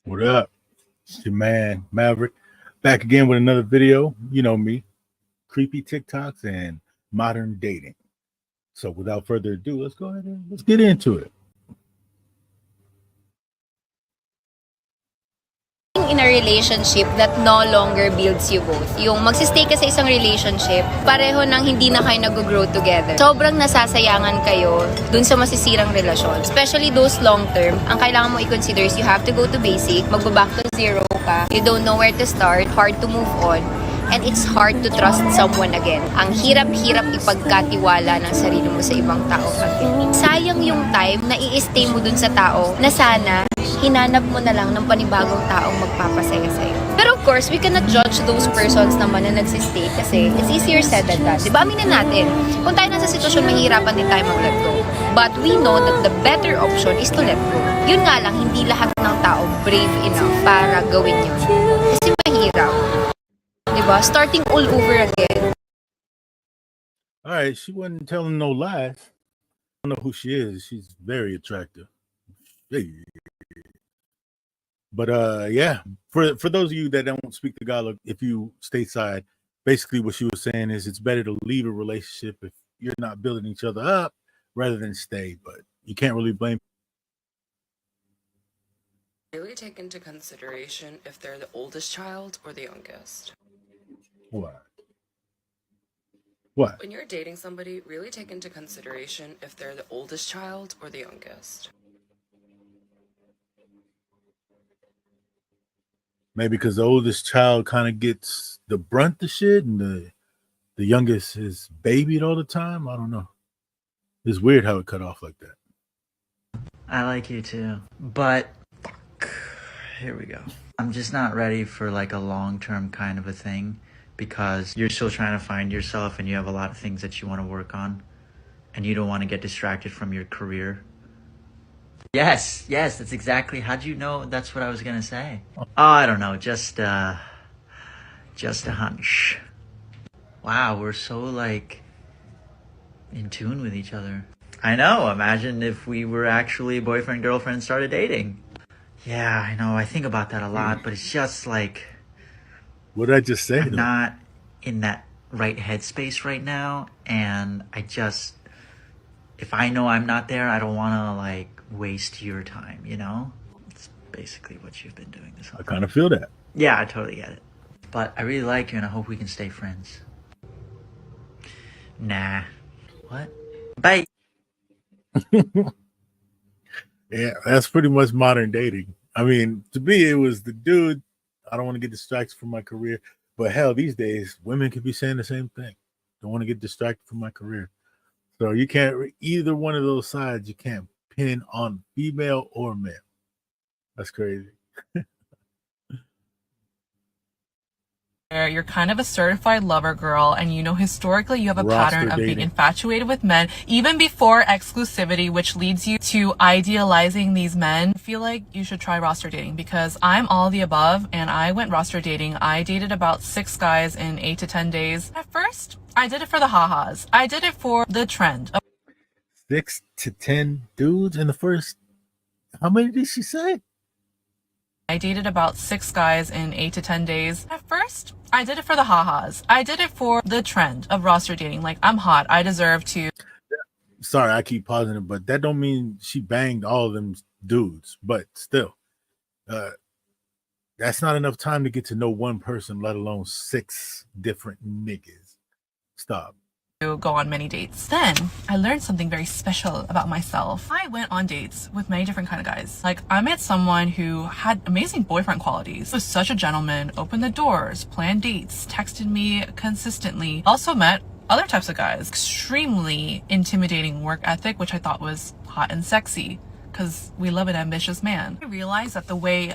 What up? It's your man, Maverick. Back again with another video. You know me, creepy TikToks and modern dating. So without further ado, let's go ahead and let's get into it. In a relationship that no longer builds you both. Yung magsistay ka sa isang relationship, pareho nang hindi na kayo nag-grow together. Sobrang nasasayangan kayo dun sa masisirang relasyon. Especially those long-term, ang kailangan mo i-consider is you have to go to basic, magbaback to zero ka, you don't know where to start, hard to move on, and it's hard to trust someone again. Ang hirap-hirap ipagkatiwala ng sarili mo sa ibang tao again. Sayang yung time na i-stay mo dun sa tao na sana hinanap mo na lang ng panibagong taong magpapasaya sa'yo. Pero of course, we cannot judge those persons naman na nagsistay kasi it's easier said than done. Diba, aminin natin, kung tayo nasa sitwasyon, mahirapan din tayo mag-let go. But we know that the better option is to let go. Yun nga lang, hindi lahat ng tao brave enough para gawin yun. Kasi mahirap. Diba? Starting all over again. All right, she wasn't telling no lies. I don't know who she is. She's very attractive. Hey. But yeah, for those of you that don't speak Tagalog, if you stateside, basically what she was saying is it's better to leave a relationship if you're not building each other up rather than stay. But you can't really blame. Really take into consideration if they're the oldest child or the youngest. What? When you're dating somebody, really take into consideration if they're the oldest child or the youngest. Maybe because the oldest child kind of gets the brunt of shit and the youngest is babied all the time. I don't know. It's weird how it cut off like that. I like you too, but here we go. I'm just not ready for like a long-term kind of a thing because you're still trying to find yourself and you have a lot of things that you want to work on and you don't want to get distracted from your career. Yes, that's exactly. How'd you know that's what I was gonna say? Oh, I don't know, just a hunch. Wow, we're so like in tune with each other. I know, imagine if we were actually boyfriend, girlfriend, started dating. Yeah, I know, I think about that a lot, but it's just like... What did I just say? I'm not in that right headspace right now, and I just... If I know I'm not there, I don't want to like waste your time, you know? It's basically what you've been doing this whole time. I kind of feel that. Yeah, I totally get it. But I really like you and I hope we can stay friends. Nah. What? Bye. Yeah, that's pretty much modern dating. I mean, to me, it was the dude, I don't want to get distracted from my career. But hell, these days, women could be saying the same thing. Don't want to get distracted from my career. So you can't, either one of those sides, you can't pin on female or male. That's crazy. You're kind of a certified lover girl, and you know historically you have a pattern of being infatuated with men even before exclusivity, which leads you to idealizing these men. I feel like you should try roster dating because I'm all the above and I went roster dating. I dated about 6 guys in 8 to 10 days. At first, I did it for the ha-has. I did it for the trend. 6 to 10 dudes in the first, how many did she say? I dated about 6 guys in 8 to 10 days. At first, I did it for the ha-has. I did it for the trend of roster dating. Like, I'm hot. I deserve to. Sorry, I keep pausing it, but that don't mean she banged all of them dudes. But still, that's not enough time to get to know one person, let alone 6 different niggas. Stop. Go on many dates. Then I learned something very special about myself. I went on dates with many different kind of guys. Like, I met someone who had amazing boyfriend qualities. He was such a gentleman, opened the doors, planned dates, texted me consistently. Also met other types of guys. Extremely intimidating work ethic, which I thought was hot and sexy because we love an ambitious man. I realized that the way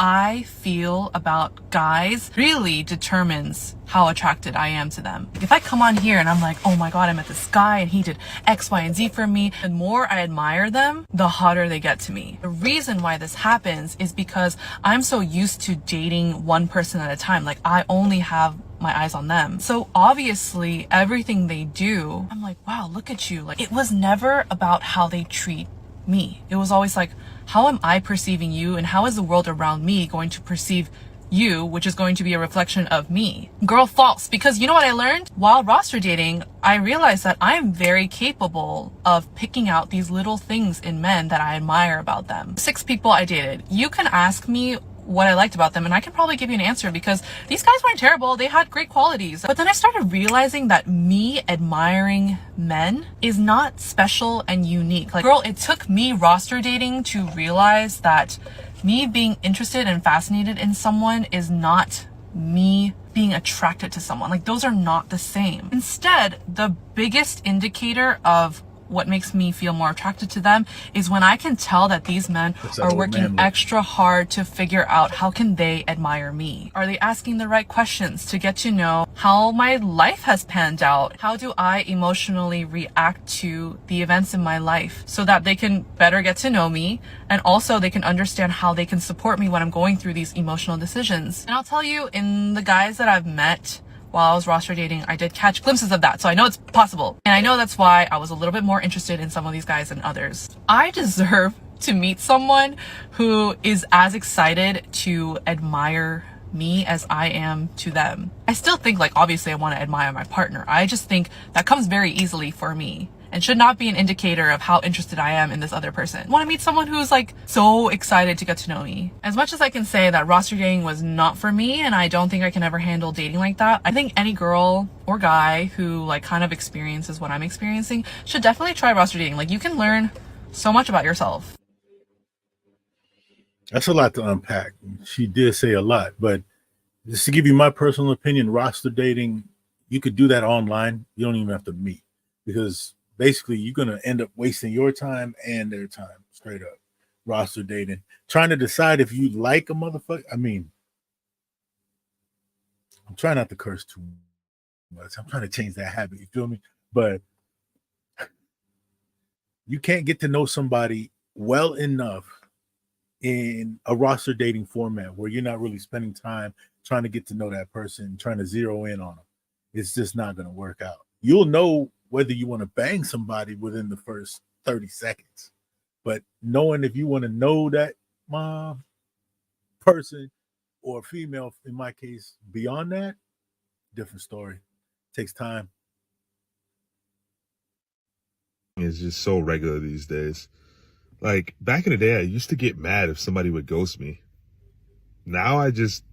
I feel about guys really determines how attracted I am to them. If I come on here and I'm like, oh my god, I met this guy and he did X, Y, and Z for me, the more I admire them, the hotter they get to me. The reason why this happens is because I'm so used to dating one person at a time. Like, I only have my eyes on them. So obviously everything they do, I'm like, wow, look at you. Like, it was never about how they treat me. It was always like, how am I perceiving you and how is the world around me going to perceive you, which is going to be a reflection of me? Girl, false. Because you know what I learned? While roster dating, I realized that I'm very capable of picking out these little things in men that I admire about them. 6 people I dated. You can ask me what I liked about them and I can probably give you an answer because these guys weren't terrible. They had great qualities. But then I started realizing that me admiring men is not special and unique. Like, girl, it took me roster dating to realize that me being interested and fascinated in someone is not me being attracted to someone. Like, those are not the same. Instead, the biggest indicator of what makes me feel more attracted to them is when I can tell that these men are working extra hard to figure out how can they admire me. Are they asking the right questions to get to know how my life has panned out? How do I emotionally react to the events in my life so that they can better get to know me and also they can understand how they can support me when I'm going through these emotional decisions. And I'll tell you, in the guys that I've met while I was roster dating, I did catch glimpses of that. So I know it's possible. And I know that's why I was a little bit more interested in some of these guys than others. I deserve to meet someone who is as excited to admire me as I am to them. I still think, like, obviously I want to admire my partner. I just think that comes very easily for me and should not be an indicator of how interested I am in this other person. I want to meet someone who's like so excited to get to know me. As much as I can say that roster dating was not for me and I don't think I can ever handle dating like that, I think any girl or guy who like kind of experiences what I'm experiencing should definitely try roster dating. Like, you can learn so much about yourself. That's a lot to unpack. She did say a lot, but just to give you my personal opinion, roster dating, you could do that online. You don't even have to meet, because basically you're going to end up wasting your time and their time, straight up. Roster dating, trying to decide if you like a motherfucker. I mean, I'm trying not to curse too much. I'm trying to change that habit. You feel me? But you can't get to know somebody well enough in a roster dating format where you're not really spending time trying to get to know that person, trying to zero in on them. It's just not going to work out. You'll know whether you want to bang somebody within the first 30 seconds. But knowing if you want to know that person or female, in my case, beyond that, different story. Takes time. It's just so regular these days. Like, back in the day, I used to get mad if somebody would ghost me. Now I just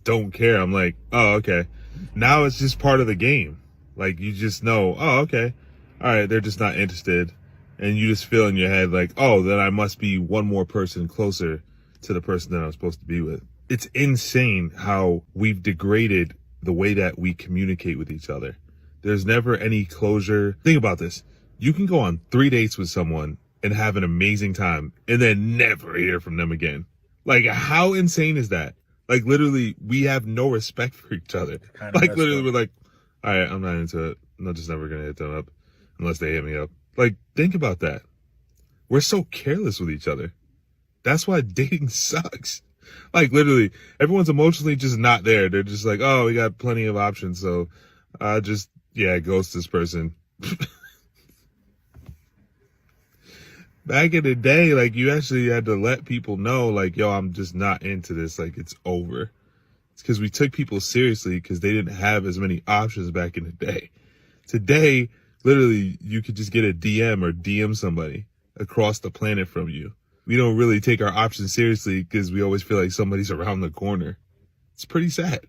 don't care. I'm like, oh, okay. Now it's just part of the game. Like, you just know, oh, okay. All right, they're just not interested. And you just feel in your head like, oh, then I must be one more person closer to the person that I'm supposed to be with. It's insane how we've degraded the way that we communicate with each other. There's never any closure. Think about this. You can go on 3 dates with someone and have an amazing time and then never hear from them again. Like, how insane is that? Like, literally, we have no respect for each other. Like, literally, we're like, all right, I'm not into it. I'm just never going to hit them up unless they hit me up. Like, think about that. We're so careless with each other. That's why dating sucks. Like, literally, everyone's emotionally just not there. They're just like, oh, we got plenty of options. So ghost this person. Back in the day, like, you actually had to let people know, like, yo, I'm just not into this. Like, it's over. It's because we took people seriously because they didn't have as many options back in the day. Today, literally, you could just get a DM or DM somebody across the planet from you. We don't really take our options seriously because we always feel like somebody's around the corner. It's pretty sad.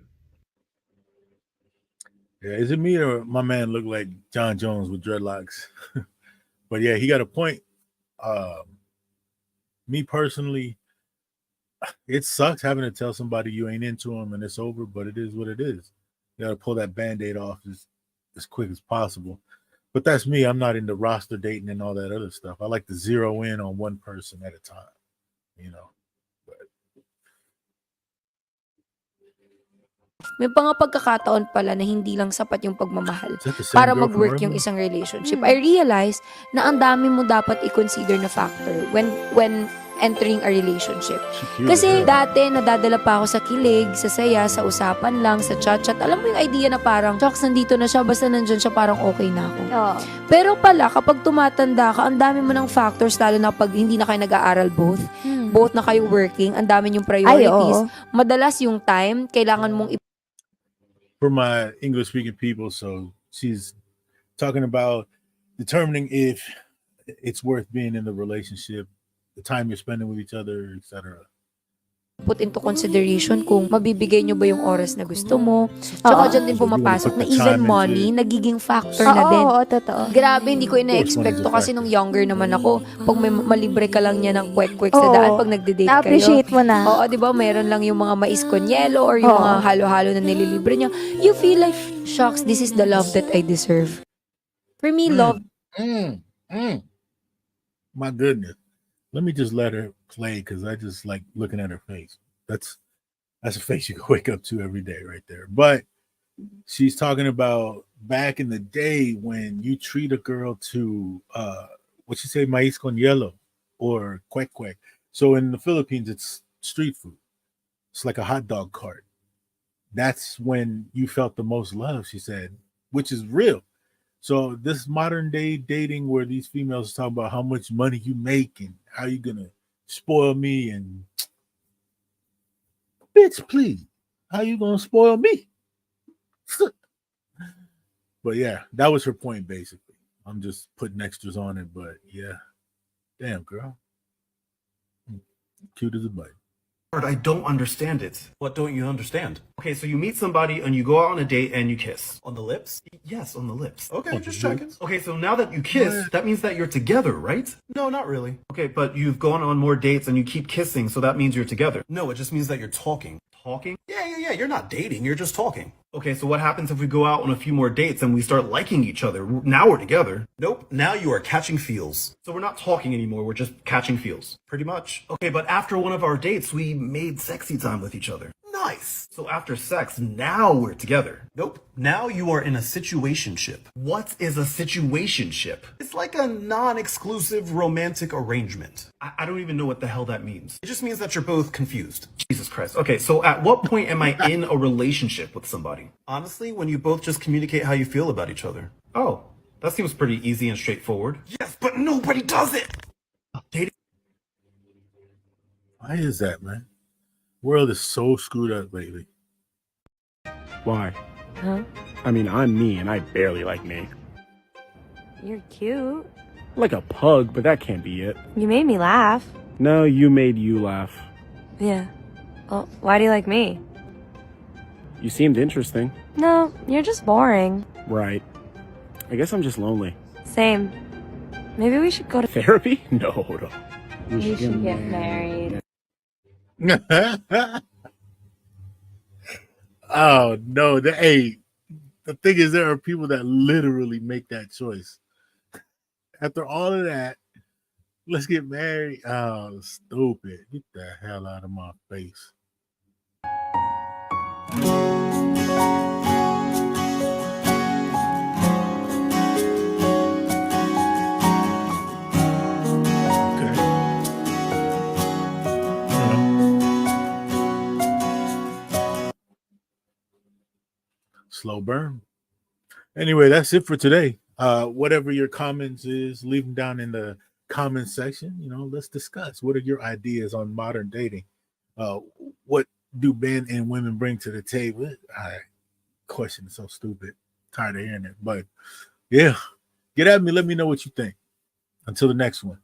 Yeah, is it me or my man look like John Jones with dreadlocks? But yeah, he got a point. Me personally, it sucks having to tell somebody you ain't into them and it's over, but it is what it is. You got to pull that Band-Aid off as quick as possible. But that's me. I'm not into roster dating and all that other stuff. I like to zero in on one person at a time, you know. May mga pagkakataon pala na hindi lang sapat yung pagmamahal Is that the same para girl from mag-work yung earlier? isang relationship. I realized na ang dami mo dapat i-consider na factor when entering a relationship. She cute Kasi as hell. dati, nadadala pa ako sa kilig, sa saya, sa usapan lang, sa chat-chat. Alam mo yung idea na parang, shucks, nandito na siya, basta nandyan siya, parang okay na ako. Oo. Pero pala, kapag tumatanda ka, ang dami mo ng factors, lalo na pag hindi na kayo nag-aaral both. Both na kayo working, ang dami yung priorities. Ay, oo. Madalas yung time, kailangan mong For my English speaking people, so she's talking about determining if it's worth being in the relationship, the time you're spending with each other, etc. put into consideration kung mabibigay nyo ba yung oras na gusto mo. Tsaka Oo. dyan din pumapasok na even money, nagiging factor na din. Oo, totoo. Grabe, hindi ko ina-expect to kasi nung younger naman ako, pag may malibre ka lang niya ng kwek-kwek sa Oo. daan pag nagde-date kayo. Na-appreciate mo na. Oo, di ba? Meron lang yung mga mais con yelo or yung Oo. mga halo-halo na nililibre niya. You feel like, shucks, this is the love that I deserve. For me, love My goodness. Let me just let her play because I just like looking at her face. That's a face you can wake up to every day right there. But she's talking about back in the day when you treat a girl to what she say, maíz con hielo or kwek kwek. So in the Philippines, it's street food. It's like a hot dog cart. That's when you felt the most love, she said, which is real. So this modern day dating where these females talk about how much money you make and how you gonna spoil me and bitch, please, how you gonna spoil me? But yeah, that was her point basically. I'm just putting extras on it, but yeah, damn girl, cute as a bite. I don't understand it. What don't you understand? Okay, so you meet somebody and you go out on a date and you kiss. On the lips? Yes, on the lips. Okay, just checking. Okay, so now that you kiss, that means that you're together, right? No, not really. Okay, but you've gone on more dates and you keep kissing, so that means you're together. No, it just means that you're talking. Talking? Yeah, you're not dating, you're just talking. Okay, so what happens if we go out on a few more dates and we start liking each other? Now we're together. Nope, now you are catching feels. So we're not talking anymore, we're just catching feels. Pretty much. Okay, but after one of our dates, we made sexy time with each other. Nice. So after sex, now we're together. Nope. Now you are in a situationship. What is a situationship? It's like a non-exclusive romantic arrangement. I don't even know what the hell that means. It just means that you're both confused. Jesus Christ. Okay, so at what point am I in a relationship with somebody? Honestly, when you both just communicate how you feel about each other. Oh, that seems pretty easy and straightforward. Yes, but nobody does it. Dating. Why is that, man? World is so screwed up lately. Why? Huh? I mean, I'm me and I barely like me. You're cute. Like a pug, but that can't be it. You made me laugh. No, you made you laugh. Yeah. Well, why do you like me? You seemed interesting. No, you're just boring. Right. I guess I'm just lonely. Same. Maybe we should go to... Therapy? No. We should get married. Oh no, the thing is there are people that literally make that choice. After all of that, let's get married. Oh, stupid. Get the hell out of my face. Okay. Slow burn. Anyway, that's it for today. Whatever your comments is, leave them down in the comment section. You know, let's discuss. What are your ideas on modern dating? What do men and women bring to the table? Question is so stupid. Tired of hearing it. But yeah, get at me. Let me know what you think. Until the next one.